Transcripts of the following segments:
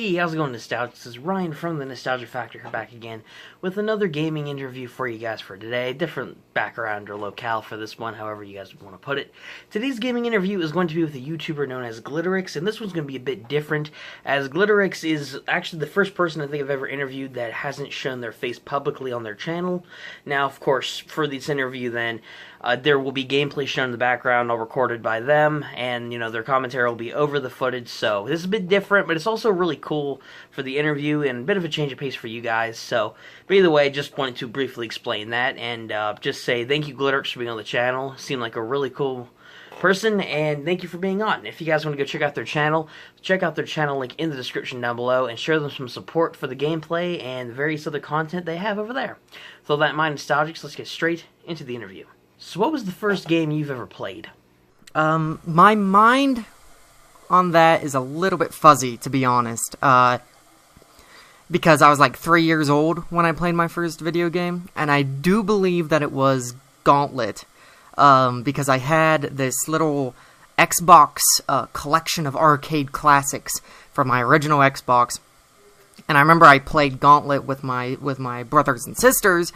Hey, how's it going, Nostalgia? This is Ryan from the Nostalgia Factor here back again with another gaming interview for you guys for today. Different background or locale for this one, however you guys want to put it. Today's gaming interview is going to be with a YouTuber known as Glitterix, and this one's going to be a bit different, as Glitterix is actually the first person I think I've ever interviewed that hasn't shown their face publicly on their channel. Now, of course, for this interview then, there will be gameplay shown in the background, all recorded by them, and, you know, their commentary will be over the footage, so this is a bit different, but it's also really cool for the interview and a bit of a change of pace for you guys. So, but either way, just wanted to briefly explain that and just say thank you, Glitterix, for being on the channel. Seemed like a really cool person, and thank you for being on. If you guys want to go check out their channel link in the description down below, and share them some support for the gameplay and the various other content they have over there. With all that in mind, Nostalgics, let's get straight into the interview. So what was the first game you've ever played? My mind on that is a little bit fuzzy, to be honest, because I was like 3 years old when I played my first video game, and I do believe that it was Gauntlet, because I had this little Xbox collection of arcade classics from my original Xbox, and I remember I played Gauntlet with my brothers and sisters,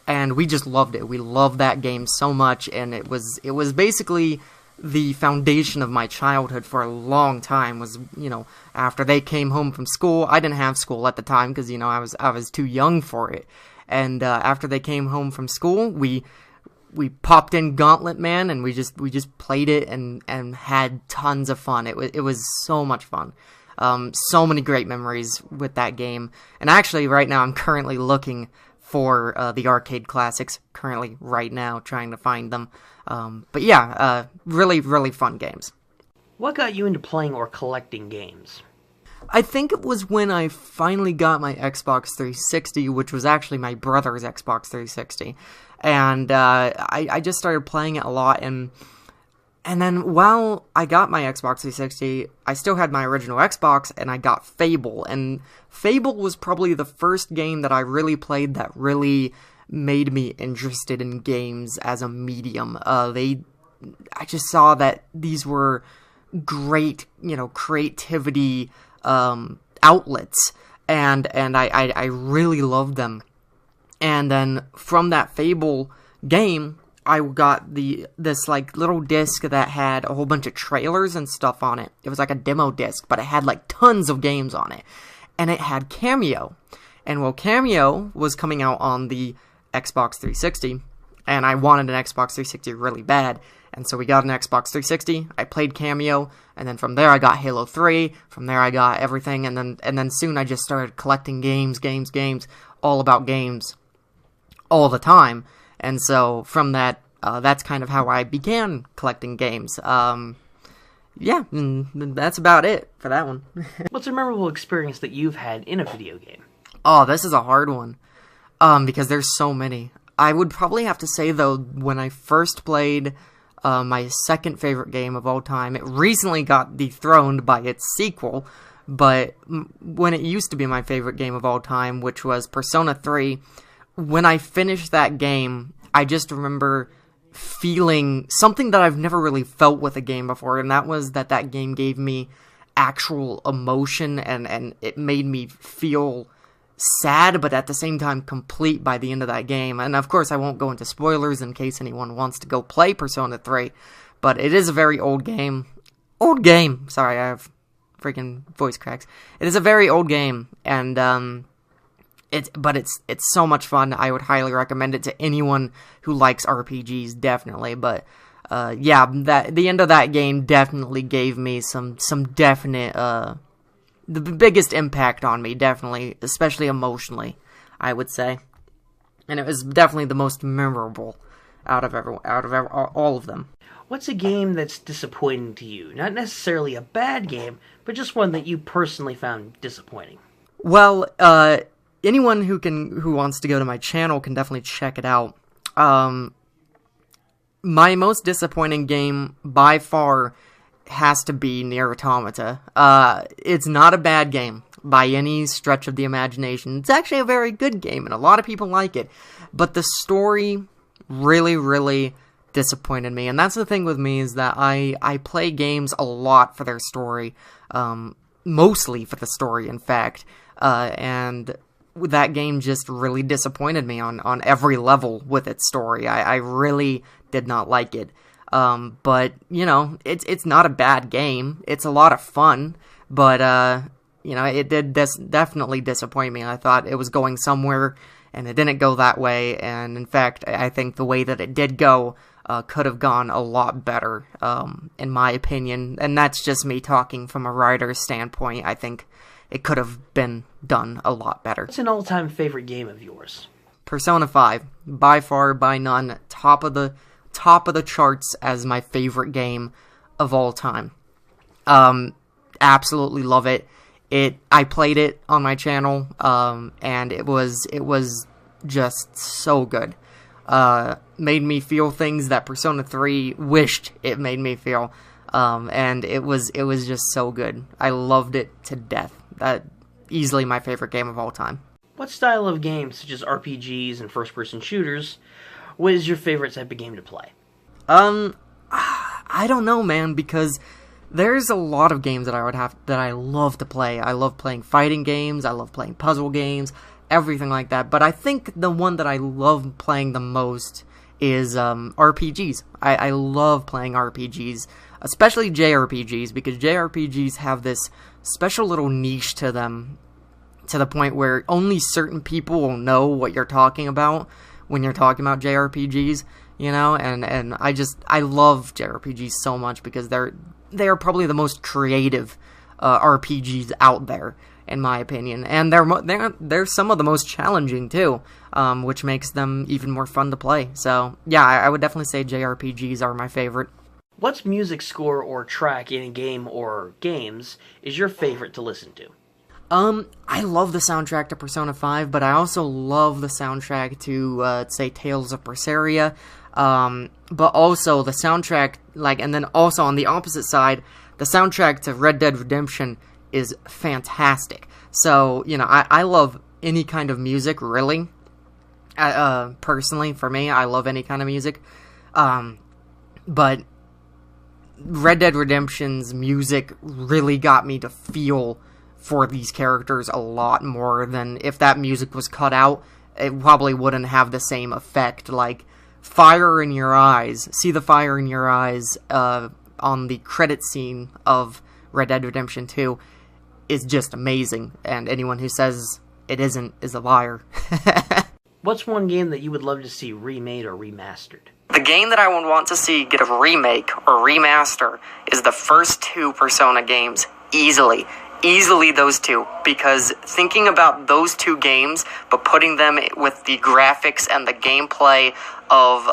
and we just loved it. We loved that game so much, and it was basically the foundation of my childhood for a long time. Was, you know, after they came home from school, I didn't have school at the time because, you know, I was too young for it. And after they came home from school, we popped in Gauntlet, man, and we just played it and had tons of fun. It was so much fun. So many great memories with that game. And actually, right now, I'm currently looking for the arcade classics, currently right now, trying to find them. But yeah, really, really fun games. What got you into playing or collecting games? I think it was when I finally got my Xbox 360, which was actually my brother's Xbox 360. And I just started playing it a lot, and then while I got my Xbox 360, I still had my original Xbox, and I got Fable. And Fable was probably the first game that I really played that really made me interested in games as a medium. I just saw that these were great, you know, creativity outlets, and I really loved them. And then from that Fable game, I got this like little disc that had a whole bunch of trailers and stuff on it. It was like a demo disc, but it had like tons of games on it. And it had Cameo. And well, Cameo was coming out on the Xbox 360, and I wanted an Xbox 360 really bad. And so we got an Xbox 360, I played Cameo, and then from there I got Halo 3, from there I got everything, and then soon I just started collecting games, all about games, all the time. And so from that, that's kind of how I began collecting games. Yeah, that's about it for that one. What's a memorable experience that you've had in a video game? Oh, this is a hard one, because there's so many. I would probably have to say, though, when I first played my second favorite game of all time, it recently got dethroned by its sequel, but when it used to be my favorite game of all time, which was Persona 3, when I finished that game, I just remember feeling something that I've never really felt with a game before, and that was that game gave me actual emotion, and it made me feel sad, but at the same time complete by the end of that game. And of course, I won't go into spoilers in case anyone wants to go play Persona 3, but it is a very old game. Sorry, I have freaking voice cracks. It is a very old game, and it's so much fun. I would highly recommend it to anyone who likes RPGs, definitely. But yeah, the end of that game definitely gave me some definite the biggest impact on me, definitely, especially emotionally, I would say. And it was definitely the most memorable out of all of them. What's a game that's disappointing to you? Not necessarily a bad game, but just one that you personally found disappointing. Well, anyone who wants to go to my channel can definitely check it out. My most disappointing game by far has to be Nier Automata. It's not a bad game by any stretch of the imagination. It's actually a very good game, and a lot of people like it. But the story really, really disappointed me. And that's the thing with me, is that I play games a lot for their story. mostly for the story, in fact. And that game just really disappointed me on every level with its story. I really did not like it. But, you know, it's not a bad game. It's a lot of fun, but, you know, it did definitely disappoint me. I thought it was going somewhere, and it didn't go that way, and in fact, I think the way that it did go could have gone a lot better, in my opinion, and that's just me talking from a writer's standpoint. I think it could have been done a lot better. What's an all-time favorite game of yours? Persona 5, by far, by none, top of the charts as my favorite game of all time. Absolutely love it. I played it on my channel, and it was just so good. Made me feel things that Persona 3 wished it made me feel, and it was just so good. I loved it to death. Easily my favorite game of all time. What style of games, such as RPGs and first-person shooters, what is your favorite type of game to play? I don't know, man, because there's a lot of games that I love to play. I love playing fighting games, I love playing puzzle games, everything like that. But I think the one that I love playing the most is RPGs. I love playing RPGs, especially JRPGs, because JRPGs have this special little niche to them, to the point where only certain people will know what you're talking about when you're talking about JRPGs, you know, and I love JRPGs so much because they are probably the most creative RPGs out there, in my opinion, and they're some of the most challenging too, which makes them even more fun to play. So yeah, I would definitely say JRPGs are my favorite. What's music score or track in a game or games is your favorite to listen to? I love the soundtrack to Persona 5, but I also love the soundtrack to, say, Tales of Berseria, but also the soundtrack, and then also on the opposite side, the soundtrack to Red Dead Redemption is fantastic. So, you know, I love any kind of music, really. Personally, for me, I love any kind of music, but Red Dead Redemption's music really got me to feel for these characters a lot more than if that music was cut out. It probably wouldn't have the same effect. Like, fire in your eyes, see the fire in your eyes on the credit scene of Red Dead Redemption 2 is just amazing, and anyone who says it isn't is a liar. What's one game that you would love to see remade or remastered? The game that I would want to see get a remake or remaster is the first two Persona games, easily those two, because thinking about those two games, but putting them with the graphics and the gameplay of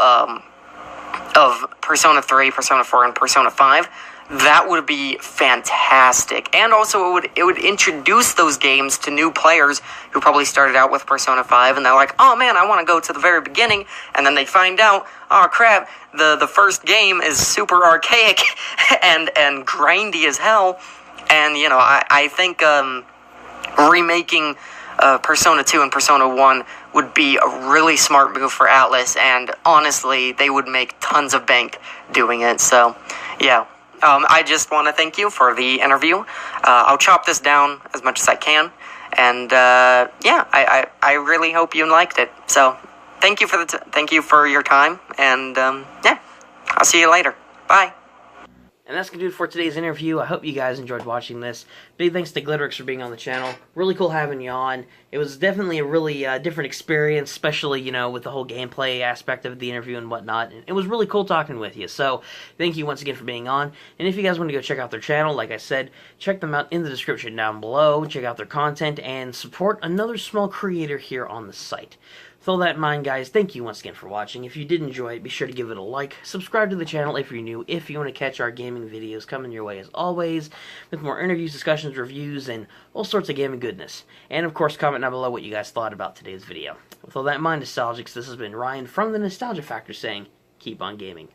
Persona 3, Persona 4, and Persona 5, that would be fantastic. And also it would introduce those games to new players who probably started out with Persona 5 and they're like, oh man, I want to go to the very beginning, and then they find out, oh crap, the first game is super archaic and grindy as hell. And, you know, I think remaking Persona 2 and Persona 1 would be a really smart move for Atlas, and honestly, they would make tons of bank doing it. So, yeah. I just want to thank you for the interview. I'll chop this down as much as I can, and yeah, I really hope you liked it. So, thank you for your time, and yeah, I'll see you later. Bye. And that's going to do it for today's interview. I hope you guys enjoyed watching this. Big thanks to Glitterix for being on the channel. Really cool having you on. It was definitely a really different experience, especially, you know, with the whole gameplay aspect of the interview and whatnot. And it was really cool talking with you. So, thank you once again for being on. And if you guys want to go check out their channel, like I said, check them out in the description down below. Check out their content and support another small creator here on the site. With all that in mind, guys, thank you once again for watching. If you did enjoy it, be sure to give it a like. Subscribe to the channel if you're new, if you want to catch our gaming videos coming your way as always, with more interviews, discussions, reviews, and all sorts of gaming goodness. And, of course, comment down below what you guys thought about today's video. With all that in mind, Nostalgics, this has been Ryan from the Nostalgia Factor saying, keep on gaming.